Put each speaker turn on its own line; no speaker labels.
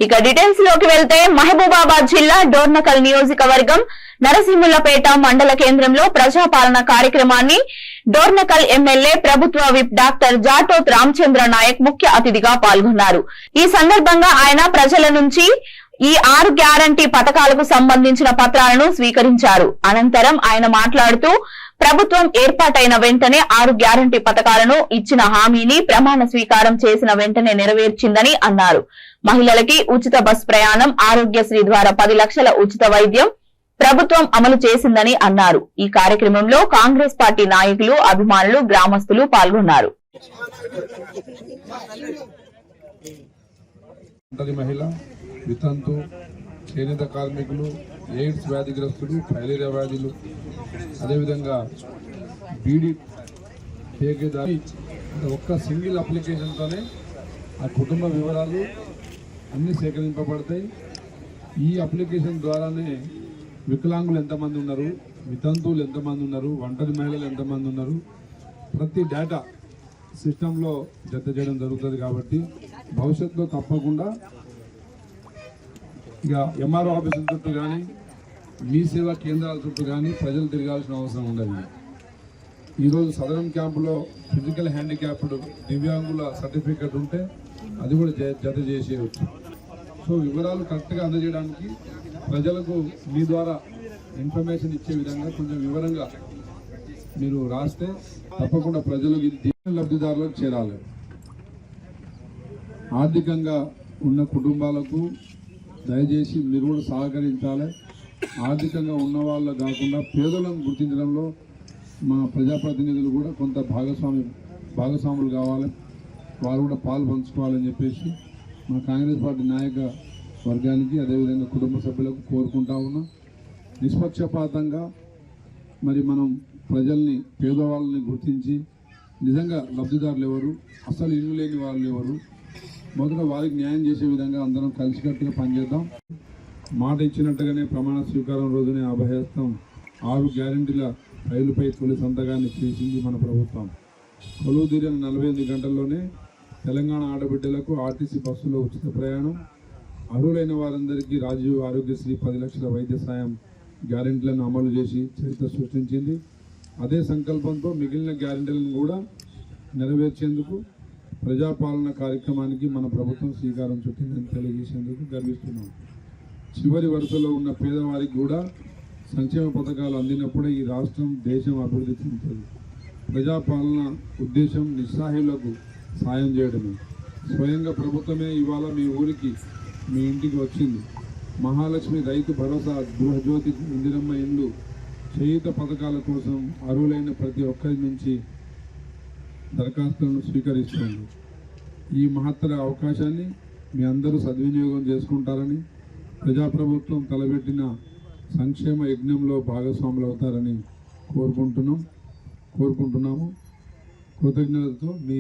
ఇక డీటెయిల్స్ లోకి వెళ్తే మహబూబాబాద్ జిల్లా డోర్నకల్ నియోజకవర్గం నరసింహులపేట మండల కేంద్రంలో ప్రజాపాలన కార్యక్రమాన్ని డోర్నకల్ ఎమ్మెల్యే ప్రభుత్వ విప్ డాక్టర్ జాటోత్ రామచంద్ర నాయక్ ముఖ్య అతిథిగా పాల్గొన్నారు. ఈ సందర్భంగా ఆయన ప్రజల నుంచి ఈ 6 గ్యారంటీ పథకాలకు సంబంధించిన పత్రాలను స్వీకరించారు. అనంతరం ఆయన మాట్లాడుతూ ప్రభుత్వం ఏర్పాటైన వెంటనే 6 గ్యారంటీ పథకాలను ఇచ్చిన హామీని ప్రమాణ స్వీకారం చేసిన వెంటనే నెరవేర్చిందని అన్నారు. మహిళలకి ఉచిత బస్ ప్రయాణం, ఆరోగ్యశ్రీ ద్వారా 10 లక్షల ఉచిత వైద్యం ప్రభుత్వం అమలు చేసిందని అన్నారు. ఈ కార్యక్రమంలో కాంగ్రెస్ పార్టీ నాయకులు, అభిమానులు, గ్రామస్తులు పాల్గొన్నారు.
వితంతు, చేనేత కార్మికులు, ఎయిడ్స్ వ్యాధిగ్రస్తులు, ఫైలేరియా వ్యాధులు, అదేవిధంగా బీడీ ఠేకేదారి ఒక్క సింగిల్ అప్లికేషన్తోనే ఆ కుటుంబ వివరాలు అన్నీ సేకరింపబడతాయి. ఈ అప్లికేషన్ ద్వారానే వికలాంగులు ఎంతమంది ఉన్నారు, వితంతువులు ఎంతమంది ఉన్నారు, ఒంటరి మహిళలు ఎంతమంది ఉన్నారు, ప్రతి డేటా సిస్టంలో జత చేయడం జరుగుతుంది. కాబట్టి భవిష్యత్తులో తప్పకుండా ఇక ఎంఆర్ఓ ఆఫీసుల చుట్టూ కానీ, మీ సేవా కేంద్రాల చుట్టూ కానీ ప్రజలు తిరగాల్సిన అవసరం ఉండదు. ఈరోజు సదరం క్యాంపులో ఫిజికల్ హ్యాండిక్యాప్డ్ దివ్యాంగుల సర్టిఫికెట్ ఉంటే అది కూడా జత చేసేయవచ్చు. సో వివరాలు కరెక్ట్గా అందజేయడానికి ప్రజలకు మీ ద్వారా ఇన్ఫర్మేషన్ ఇచ్చే విధంగా కొంచెం వివరంగా మీరు రాస్తే తప్పకుండా ప్రజలు ఇది లబ్ధిదారులకు చేరాలి. ఆర్థికంగా ఉన్న కుటుంబాలకు దయచేసి మీరు కూడా సహకరించాలి. ఆర్థికంగా ఉన్న వాళ్ళు కాకుండా పేదలను గుర్తించడంలో మా ప్రజాప్రతినిధులు కూడా కొంత భాగస్వాములు కావాలి, వారు కూడా పాలు పంచుకోవాలని చెప్పేసి మా కాంగ్రెస్ పార్టీ నాయక వర్గానికి అదేవిధంగా కుటుంబ సభ్యులకు కోరుకుంటా ఉన్నాం. నిష్పక్షపాతంగా మరి మనం ప్రజల్ని, పేదవాళ్ళని గుర్తించి నిజంగా లబ్ధిదారులు ఎవరు, అసలు ఇల్లు లేని వాళ్ళు ఎవరు, మొదట వారికి న్యాయం చేసే విధంగా అందరం కలిసికట్టుగా పనిచేద్దాం. మాట ఇచ్చినట్టుగానే ప్రమాణ స్వీకారం రోజునే అభయహస్తం 6 గ్యారెంటీల రైలుపై తొలి సంతకాన్ని చేసింది మన ప్రభుత్వం. కొలువు తీరిన 48 గంటల్లోనే తెలంగాణ ఆడబిడ్డలకు ఆర్టీసీ బస్సులో ఉచిత ప్రయాణం, అర్హులైన వారందరికీ రాజీవ్ ఆరోగ్యశ్రీ 10 లక్షల వైద్య సాయం గ్యారెంటీలను అమలు చేసి చరిత్ర సృష్టించింది. అదే సంకల్పంతో మిగిలిన గ్యారెంటీలను కూడా నెరవేర్చేందుకు ప్రజాపాలన కార్యక్రమానికి మన ప్రభుత్వం శ్రీకారం చుట్టిందని తెలియజేసేందుకు గర్విస్తున్నాం. చివరి వరుసలో ఉన్న పేదవారికి కూడా సంక్షేమ పథకాలు అందినప్పుడే ఈ రాష్ట్రం, దేశం అభివృద్ధి చెందుతుంది. ప్రజాపాలన ఉద్దేశం నిస్సహాయులకు సాయం చేయడమే. స్వయంగా ప్రభుత్వమే ఇవాళ మీ ఊరికి, మీ ఇంటికి వచ్చింది. మహాలక్ష్మి, రైతు భరోసా, గృహజ్యోతి, ఇందిరమ్మ ఇండ్లు, చేయూత పథకాల కోసం అర్హులైన ప్రతి ఒక్కరి నుంచి దరఖాస్తులను స్వీకరిస్తుంది. ఈ మహత్తర అవకాశాన్ని మీ అందరూ సద్వినియోగం చేసుకుంటారని, ప్రజాప్రభుత్వం తలపెట్టిన సంక్షేమ యజ్ఞంలో భాగస్వాములు అవుతారని కోరుకుంటున్నాము. కృతజ్ఞతతో మీ